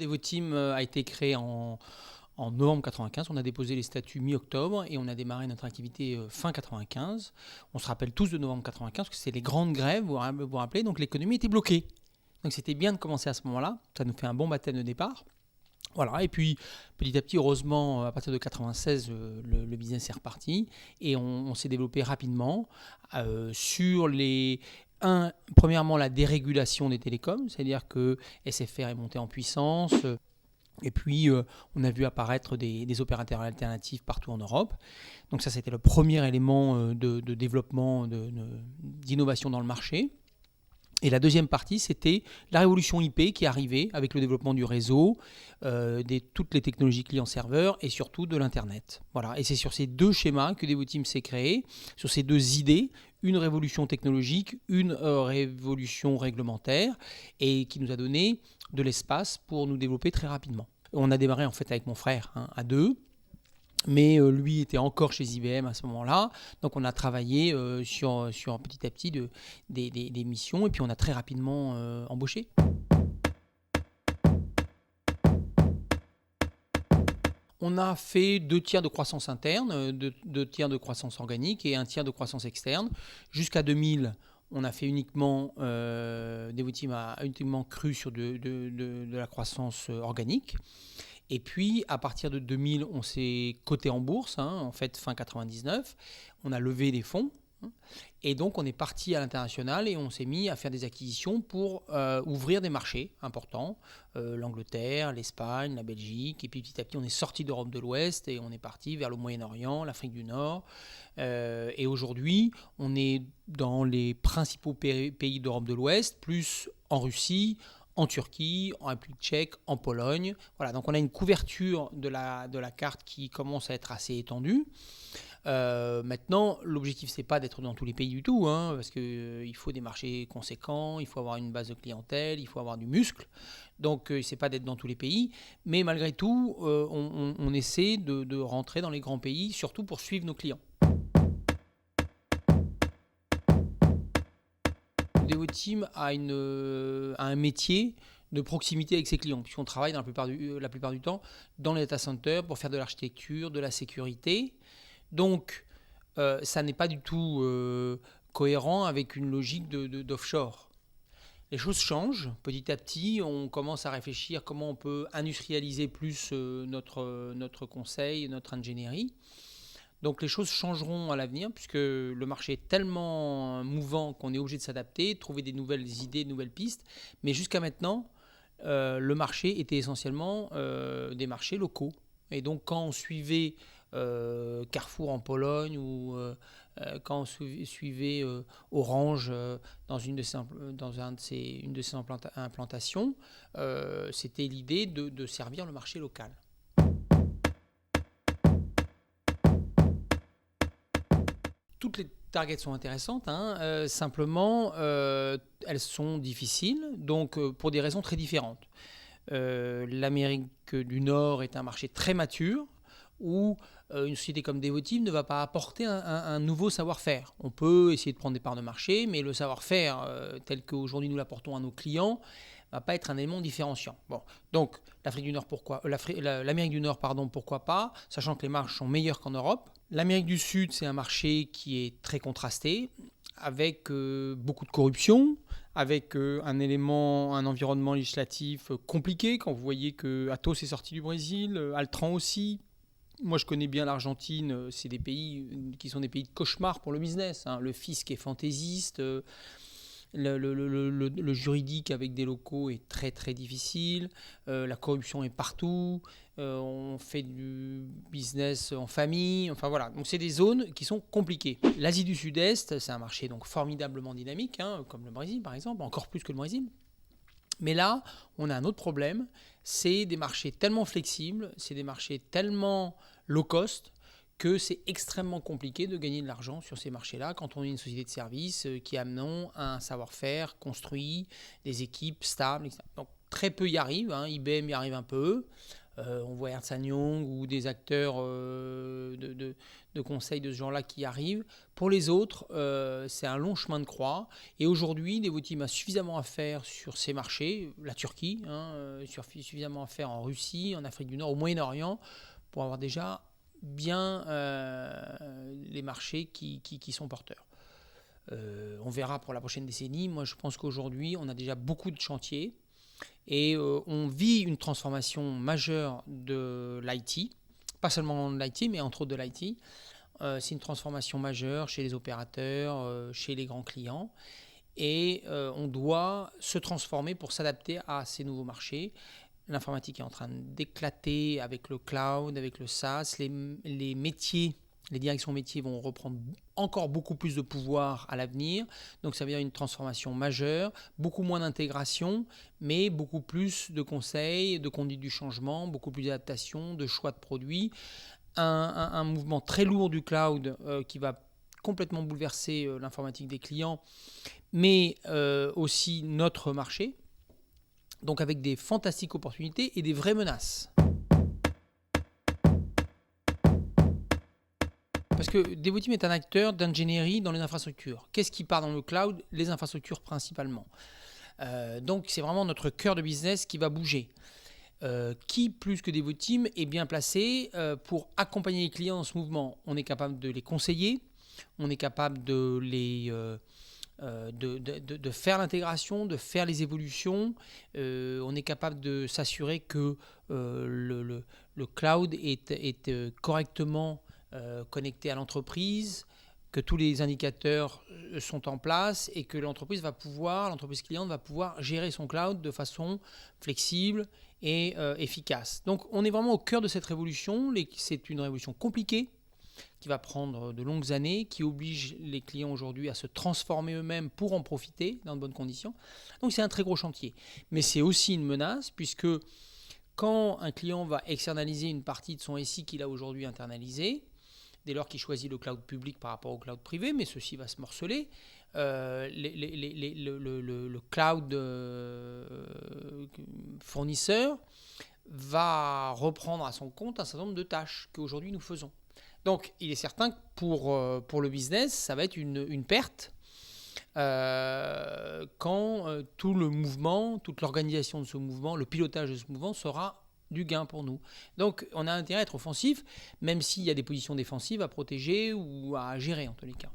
Devoteam a été créé en novembre 95. On a déposé les statuts mi-octobre et on a démarré notre activité fin 95. On se rappelle tous de novembre 95 parce que c'est les grandes grèves, vous vous rappelez, donc l'économie était bloquée. Donc c'était bien de commencer à ce moment-là. Ça nous fait un bon baptême de départ. Voilà, et puis petit à petit, heureusement, à partir de 96, le business est reparti et on s'est développé rapidement sur premièrement, la dérégulation des télécoms, c'est-à-dire que SFR est monté en puissance. Et puis, on a vu apparaître des opérateurs alternatifs partout en Europe. Donc ça, c'était le premier élément de développement, d'innovation dans le marché. Et la deuxième partie, c'était la révolution IP qui est arrivée avec le développement du réseau, toutes les technologies client-serveur et surtout de l'Internet. Voilà. Et c'est sur ces deux schémas que Devoteam s'est créé, sur ces deux idées, une révolution technologique, une révolution réglementaire, et qui nous a donné de l'espace pour nous développer très rapidement. On a démarré en fait avec mon frère à deux. Mais lui était encore chez IBM à ce moment-là. Donc on a travaillé sur petit à petit des missions et puis on a très rapidement embauché. On a fait 2 tiers de croissance interne, 2 tiers de croissance organique et 1 tiers de croissance externe. Jusqu'à 2000, on a fait uniquement, Devoteam a uniquement cru sur de la croissance organique. Et puis, à partir de 2000, on s'est coté en bourse, en fait, fin 99. On a levé des fonds. Et donc, on est parti à l'international et on s'est mis à faire des acquisitions pour ouvrir des marchés importants. L'Angleterre, l'Espagne, la Belgique. Et puis, petit à petit, on est sorti d'Europe de l'Ouest et on est parti vers le Moyen-Orient, l'Afrique du Nord. Et aujourd'hui, on est dans les principaux pays d'Europe de l'Ouest, plus en Russie, en Turquie, en République tchèque, en Pologne. Voilà, donc on a une couverture de la carte qui commence à être assez étendue. Maintenant, l'objectif, c'est pas d'être dans tous les pays du tout, parce qu'il faut des marchés conséquents, il faut avoir une base de clientèle, il faut avoir du muscle. Donc, c'est pas d'être dans tous les pays. Mais malgré tout, on essaie de rentrer dans les grands pays, surtout pour suivre nos clients. Devoteam a un métier de proximité avec ses clients, puisqu'on travaille la plupart du temps dans les data centers pour faire de l'architecture, de la sécurité. Donc, ça n'est pas du tout cohérent avec une logique d'offshore. Les choses changent. Petit à petit, on commence à réfléchir comment on peut industrialiser plus notre conseil, notre ingénierie. Donc les choses changeront à l'avenir puisque le marché est tellement mouvant qu'on est obligé de s'adapter, de trouver des nouvelles idées, de nouvelles pistes. Mais jusqu'à maintenant, le marché était essentiellement des marchés locaux. Et donc quand on suivait Carrefour en Pologne ou quand on suivait Orange dans une de ses implantations, c'était l'idée de servir le marché local. Toutes les targets sont intéressantes, simplement elles sont difficiles, donc pour des raisons très différentes. L'Amérique du Nord est un marché très mature où une société comme Devoteam ne va pas apporter un nouveau savoir-faire. On peut essayer de prendre des parts de marché, mais le savoir-faire tel qu'aujourd'hui nous l'apportons à nos clients ne va pas être un élément différenciant. Bon, donc l'Amérique du Nord, pourquoi pas, sachant que les marges sont meilleures qu'en Europe. L'Amérique du Sud, c'est un marché qui est très contrasté, avec beaucoup de corruption, avec un environnement législatif compliqué. Quand vous voyez que Atos est sorti du Brésil, Altran aussi. Moi, je connais bien l'Argentine. C'est des pays qui sont des pays de cauchemar pour le business. Le fisc est fantaisiste. Le juridique avec des locaux est très très difficile, la corruption est partout, on fait du business en famille, enfin voilà, donc c'est des zones qui sont compliquées. L'Asie du Sud-Est, c'est un marché donc formidablement dynamique, comme le Brésil par exemple, encore plus que le Brésil. Mais là, on a un autre problème, c'est des marchés tellement flexibles, c'est des marchés tellement low cost, que c'est extrêmement compliqué de gagner de l'argent sur ces marchés-là quand on est une société de service qui amène un savoir-faire construit, des équipes stables, etc. Donc très peu y arrivent, IBM y arrive un peu, On voit Ernst & Young ou des acteurs de conseil de ce genre-là qui arrivent. Pour les autres, c'est un long chemin de croix. Et aujourd'hui, Devoteam a suffisamment à faire sur ces marchés, la Turquie, suffisamment à faire en Russie, en Afrique du Nord, au Moyen-Orient, pour avoir déjà bien les marchés qui sont porteurs. On verra pour la prochaine décennie. Moi, je pense qu'aujourd'hui, on a déjà beaucoup de chantiers et on vit une transformation majeure de l'IT, pas seulement de l'IT, mais entre autres de l'IT. C'est une transformation majeure chez les opérateurs, chez les grands clients. Et on doit se transformer pour s'adapter à ces nouveaux marchés. L'informatique est en train d'éclater avec le cloud, avec le SaaS. Les métiers, les directions métiers vont reprendre encore beaucoup plus de pouvoir à l'avenir. Donc ça veut dire une transformation majeure, beaucoup moins d'intégration, mais beaucoup plus de conseils, de conduite du changement, beaucoup plus d'adaptation, de choix de produits. Un mouvement très lourd du cloud qui va complètement bouleverser l'informatique des clients, mais aussi notre marché. Donc avec des fantastiques opportunités et des vraies menaces. Parce que Devoteam est un acteur d'ingénierie dans les infrastructures. Qu'est-ce qui part dans le cloud? Les infrastructures principalement. Donc c'est vraiment notre cœur de business qui va bouger. Qui, plus que Devoteam, est bien placé pour accompagner les clients dans ce mouvement? On est capable de les conseiller, on est capable de les... de faire l'intégration, de faire les évolutions. On est capable de s'assurer que le cloud est correctement connecté à l'entreprise, que tous les indicateurs sont en place et que l'entreprise cliente va pouvoir gérer son cloud de façon flexible et efficace. Donc on est vraiment au cœur de cette révolution. C'est une révolution compliquée qui va prendre de longues années, qui oblige les clients aujourd'hui à se transformer eux-mêmes pour en profiter dans de bonnes conditions. Donc c'est un très gros chantier. Mais c'est aussi une menace, puisque quand un client va externaliser une partie de son SI qu'il a aujourd'hui internalisé, dès lors qu'il choisit le cloud public par rapport au cloud privé, mais ceci va se morceler, le cloud fournisseur va reprendre à son compte un certain nombre de tâches qu'aujourd'hui nous faisons. Donc, il est certain que pour le business, ça va être une perte quand tout le mouvement, toute l'organisation de ce mouvement, le pilotage de ce mouvement sera du gain pour nous. Donc, on a intérêt à être offensif, même s'il y a des positions défensives à protéger ou à gérer en tous les cas.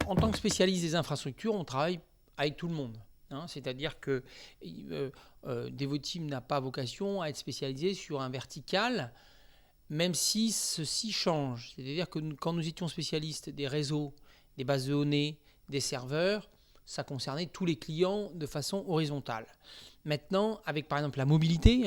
En tant que spécialiste des infrastructures, on travaille avec tout le monde. C'est-à-dire que Devoteam n'a pas vocation à être spécialisé sur un vertical, même si ceci change. C'est-à-dire que quand nous étions spécialistes des réseaux, des bases de données, des serveurs, ça concernait tous les clients de façon horizontale. Maintenant, avec par exemple la mobilité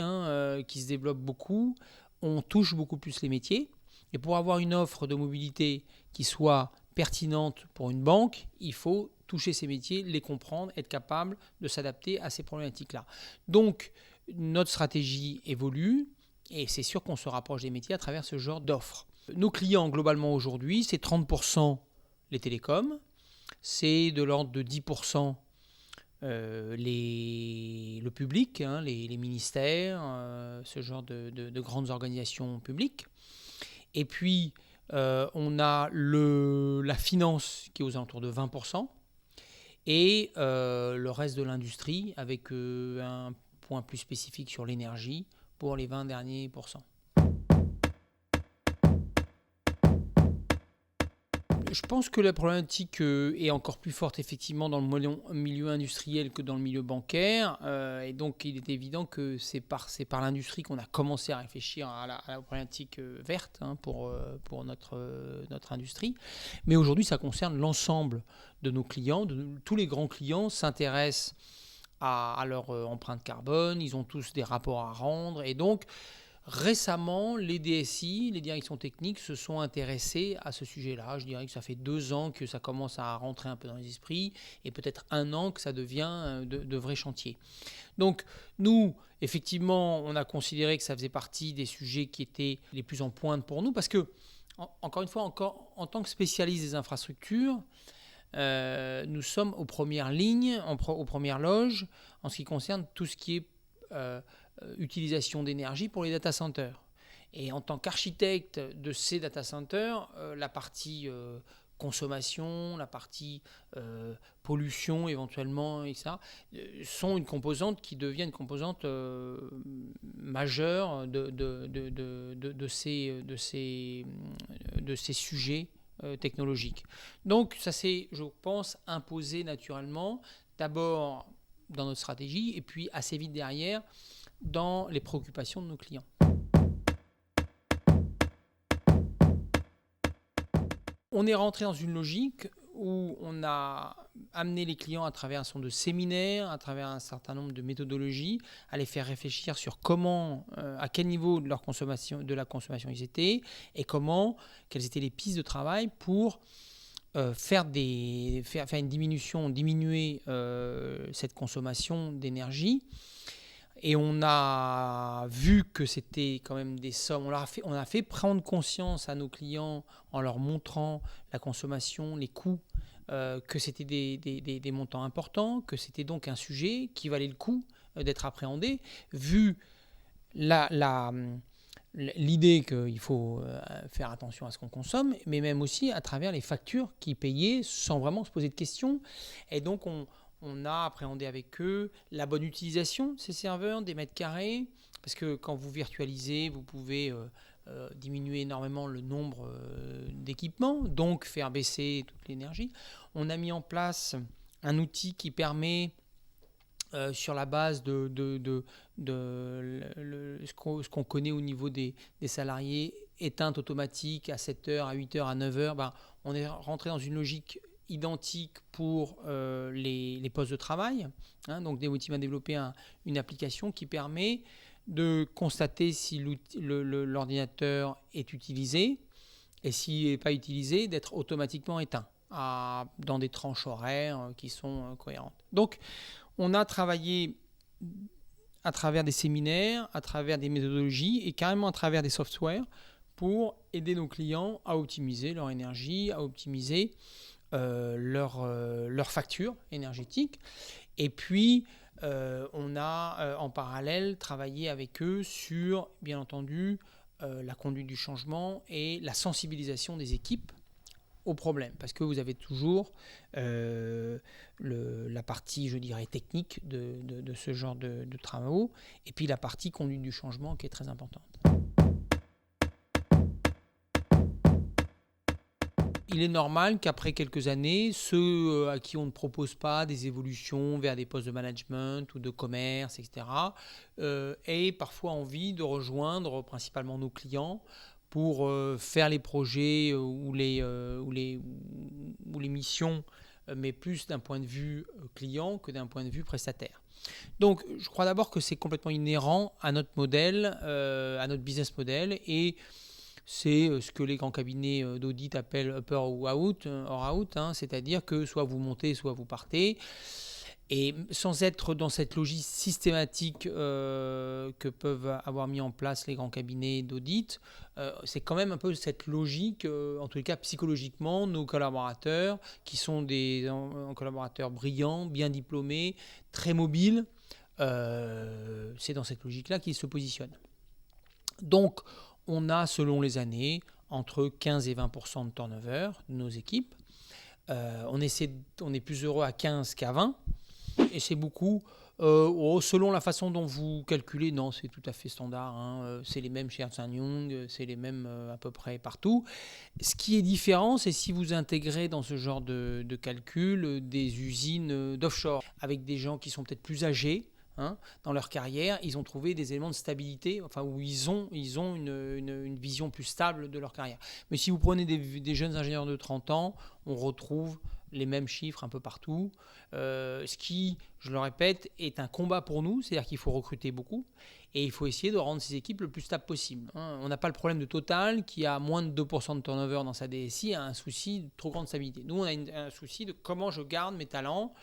qui se développe beaucoup, on touche beaucoup plus les métiers. Et pour avoir une offre de mobilité qui soit pertinente pour une banque, il faut toucher ces métiers, les comprendre, être capable de s'adapter à ces problématiques-là. Donc, notre stratégie évolue et c'est sûr qu'on se rapproche des métiers à travers ce genre d'offres. Nos clients, globalement, aujourd'hui, c'est 30% les télécoms, c'est de l'ordre de 10% le public, les ministères, ce genre de grandes organisations publiques. Et puis, on a la finance qui est aux alentours de 20%. Et le reste de l'industrie avec un point plus spécifique sur l'énergie pour les 20 derniers pourcents. Je pense que la problématique est encore plus forte effectivement dans le milieu industriel que dans le milieu bancaire. Et donc il est évident que c'est par l'industrie qu'on a commencé à réfléchir à la problématique verte pour notre industrie. Mais aujourd'hui ça concerne l'ensemble de nos clients. Tous les grands clients s'intéressent à leur empreinte carbone. Ils ont tous des rapports à rendre. Et donc récemment, les DSI, les directions techniques, se sont intéressées à ce sujet-là. Je dirais que ça fait 2 ans que ça commence à rentrer un peu dans les esprits et peut-être 1 an que ça devient de vrais chantiers. Donc nous, effectivement, on a considéré que ça faisait partie des sujets qui étaient les plus en pointe pour nous parce que, encore une fois, en tant que spécialiste des infrastructures, nous sommes aux premières lignes, aux premières loges, en ce qui concerne tout ce qui est utilisation d'énergie pour les data centers. Et en tant qu'architecte de ces data centers, la partie consommation, la partie pollution éventuellement, etc., sont une composante qui devient une composante majeure de ces sujets technologiques. Donc ça s'est, je pense, imposé naturellement, d'abord dans notre stratégie et puis assez vite derrière dans les préoccupations de nos clients. On est rentré dans une logique où on a amené les clients à travers un certain nombre de séminaires, à travers un certain nombre de méthodologies, à les faire réfléchir sur comment, à quel niveau de la consommation ils étaient et quelles étaient les pistes de travail pour faire une diminuer cette consommation d'énergie. Et on a vu que c'était quand même des sommes. On a fait prendre conscience à nos clients en leur montrant la consommation, les coûts, que c'était des montants importants, que c'était donc un sujet qui valait le coup d'être appréhendé, vu l'idée qu'il faut faire attention à ce qu'on consomme, mais même aussi à travers les factures qu'ils payaient sans vraiment se poser de questions. Et donc on a appréhendé avec eux la bonne utilisation de ces serveurs, des mètres carrés, parce que quand vous virtualisez, vous pouvez diminuer énormément le nombre d'équipements, donc faire baisser toute l'énergie. On a mis en place un outil qui permet, sur la base de ce qu'on connaît au niveau des salariés, éteinte automatique à 7h, à 8h, à 9h, on est rentré dans une logique identique pour les postes de travail. Donc Devoteam a développé une application qui permet de constater si l'ordinateur est utilisé et s'il n'est pas utilisé, d'être automatiquement éteint dans des tranches horaires qui sont cohérentes. Donc on a travaillé à travers des séminaires, à travers des méthodologies et carrément à travers des softwares pour aider nos clients à optimiser leur énergie, à optimiser leur facture énergétique. Et puis, on a en parallèle travaillé avec eux sur, bien entendu, la conduite du changement et la sensibilisation des équipes au problème. Parce que vous avez toujours la partie, je dirais, technique de ce genre de travaux, et puis la partie conduite du changement qui est très importante. Il est normal qu'après quelques années, ceux à qui on ne propose pas des évolutions vers des postes de management ou de commerce, etc., aient parfois envie de rejoindre principalement nos clients pour faire les projets ou les missions, mais plus d'un point de vue client que d'un point de vue prestataire. Donc, je crois d'abord que c'est complètement inhérent à notre modèle, à notre business model, et c'est ce que les grands cabinets d'audit appellent upper ou out, c'est-à-dire que soit vous montez, soit vous partez. Et sans être dans cette logique systématique que peuvent avoir mis en place les grands cabinets d'audit, c'est quand même un peu cette logique, en tout cas psychologiquement, nos collaborateurs, qui sont des collaborateurs brillants, bien diplômés, très mobiles, c'est dans cette logique-là qu'ils se positionnent. Donc, on a, selon les années, entre 15 et 20% de turnover de nos équipes. On est plus heureux à 15 qu'à 20. Et c'est beaucoup. Selon la façon dont vous calculez, non, c'est tout à fait standard. C'est les mêmes chez Ernst & Young, c'est les mêmes à peu près partout. Ce qui est différent, c'est si vous intégrez dans ce genre de calcul des usines d'offshore, avec des gens qui sont peut-être plus âgés. Dans leur carrière, ils ont trouvé des éléments de stabilité, où ils ont une vision plus stable de leur carrière. Mais si vous prenez des jeunes ingénieurs de 30 ans, on retrouve les mêmes chiffres un peu partout. Ce qui, je le répète, est un combat pour nous, c'est-à-dire qu'il faut recruter beaucoup et il faut essayer de rendre ces équipes le plus stable possible. On n'a pas le problème de Total qui a moins de 2% de turnover dans sa DSI, a un souci de trop grande stabilité. Nous, on a un souci de comment je garde mes talents.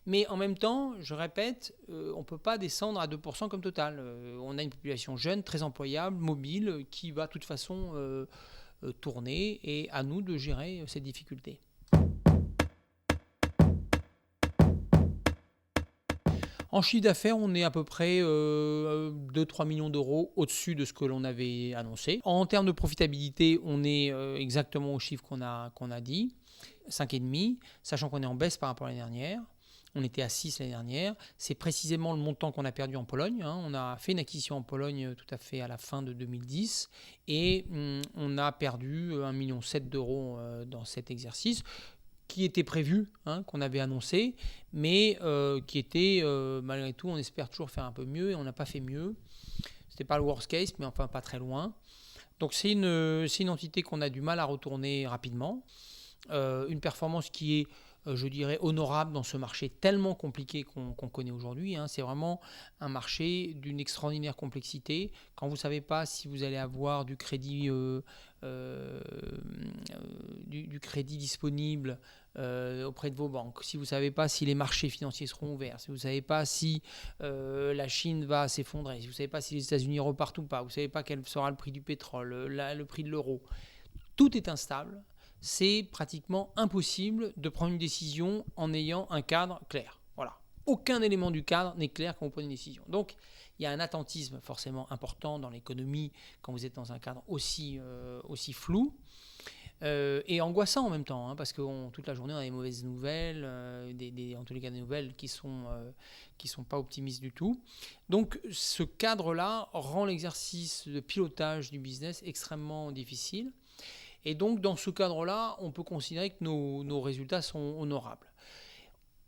Mais en même temps, je répète, on ne peut pas descendre à 2% comme Total. On a une population jeune, très employable, mobile, qui va de toute façon tourner, et à nous de gérer cette difficulté. En chiffre d'affaires, on est à peu près 2-3 millions d'euros au-dessus de ce que l'on avait annoncé. En termes de profitabilité, on est exactement au chiffre qu'on a dit, 5,5, sachant qu'on est en baisse par rapport à l'année dernière. On était à 6 l'année dernière. C'est précisément le montant qu'on a perdu en Pologne. On a fait une acquisition en Pologne tout à fait à la fin de 2010 et on a perdu 1,7 million d'euros dans cet exercice qui était prévu, qu'on avait annoncé, mais qui était, malgré tout, on espère toujours faire un peu mieux et on n'a pas fait mieux. C'était pas le worst case, mais enfin pas très loin. Donc c'est une entité qu'on a du mal à retourner rapidement. Une performance qui est, je dirais, honorable dans ce marché tellement compliqué qu'on connaît aujourd'hui. C'est vraiment un marché d'une extraordinaire complexité. Quand vous ne savez pas si vous allez avoir du crédit, du crédit disponible auprès de vos banques, si vous ne savez pas si les marchés financiers seront ouverts, si vous ne savez pas si la Chine va s'effondrer, si vous ne savez pas si les États-Unis repartent ou pas, vous ne savez pas quel sera le prix du pétrole, le prix de l'euro, tout est instable. C'est pratiquement impossible de prendre une décision en ayant un cadre clair. Voilà. Aucun élément du cadre n'est clair quand vous prenez une décision. Donc, il y a un attentisme forcément important dans l'économie quand vous êtes dans un cadre aussi flou et angoissant en même temps, parce que toute la journée on a des mauvaises nouvelles, en tous les cas des nouvelles qui sont pas optimistes du tout. Donc, ce cadre-là rend l'exercice de pilotage du business extrêmement difficile. Et donc, dans ce cadre-là, on peut considérer que nos résultats sont honorables.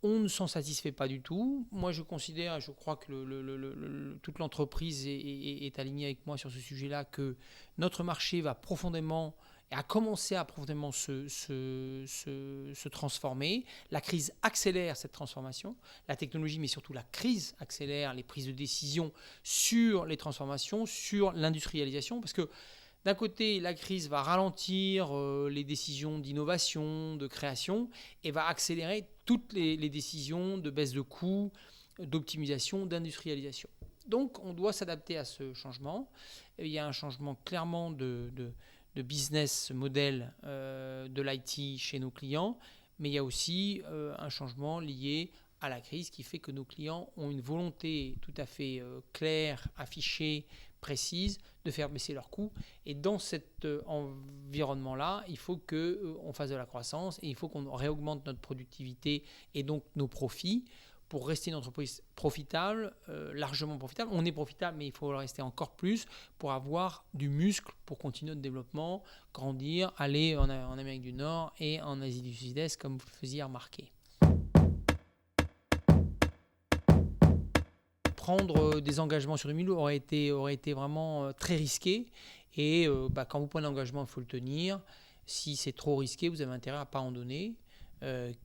On ne s'en satisfait pas du tout. Moi, je considère, et je crois que toute l'entreprise est alignée avec moi sur ce sujet-là, que notre marché va profondément et a commencé à profondément se transformer. La crise accélère cette transformation. La technologie, mais surtout la crise accélère les prises de décision sur les transformations, sur l'industrialisation, parce que d'un côté, la crise va ralentir les décisions d'innovation, de création, et va accélérer toutes les décisions de baisse de coûts, d'optimisation, d'industrialisation. Donc, on doit s'adapter à ce changement. Il y a un changement clairement de business model de l'IT chez nos clients, mais il y a aussi un changement lié à la crise qui fait que nos clients ont une volonté tout à fait claire, affichée, précise, de faire baisser leurs coûts. Et dans cet environnement-là, il faut qu'on fasse de la croissance et il faut qu'on réaugmente notre productivité et donc nos profits pour rester une entreprise profitable, largement profitable. On est profitable, mais il faut le rester encore plus pour avoir du muscle pour continuer notre développement, grandir, aller en Amérique du Nord et en Asie du Sud-Est, comme vous le faisiez remarquer. Prendre des engagements sur 2000 aurait été vraiment très risqué. Et quand vous prenez l'engagement, il faut le tenir. Si c'est trop risqué, vous avez intérêt à ne pas en donner,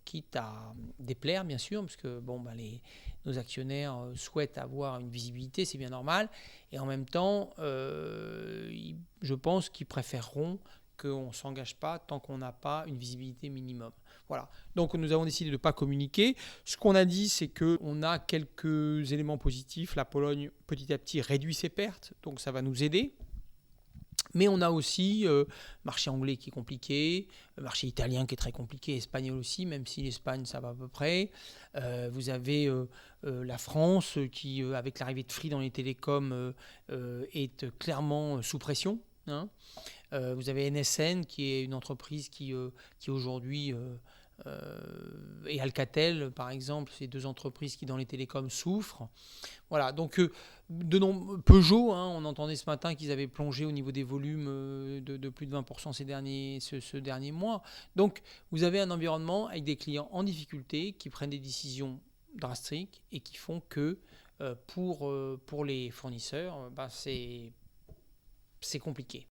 quitte à déplaire, bien sûr, parce que nos actionnaires souhaitent avoir une visibilité, c'est bien normal. Et en même temps, je pense qu'ils préféreront qu'on ne s'engage pas tant qu'on n'a pas une visibilité minimum. Voilà. Donc nous avons décidé de ne pas communiquer. Ce qu'on a dit, c'est qu'on a quelques éléments positifs. La Pologne, petit à petit, réduit ses pertes, donc ça va nous aider. Mais on a aussi le marché anglais qui est compliqué, le marché italien qui est très compliqué, espagnol aussi, même si l'Espagne, ça va à peu près. Vous avez la France qui, avec l'arrivée de Free dans les télécoms, est clairement sous pression. Vous avez NSN qui est une entreprise qui aujourd'hui et Alcatel par exemple, c'est deux entreprises qui dans les télécoms souffrent. Voilà, donc Peugeot, on entendait ce matin qu'ils avaient plongé au niveau des volumes de plus de 20% ce dernier mois. Donc vous avez un environnement avec des clients en difficulté qui prennent des décisions drastiques et qui font que pour les fournisseurs, c'est compliqué.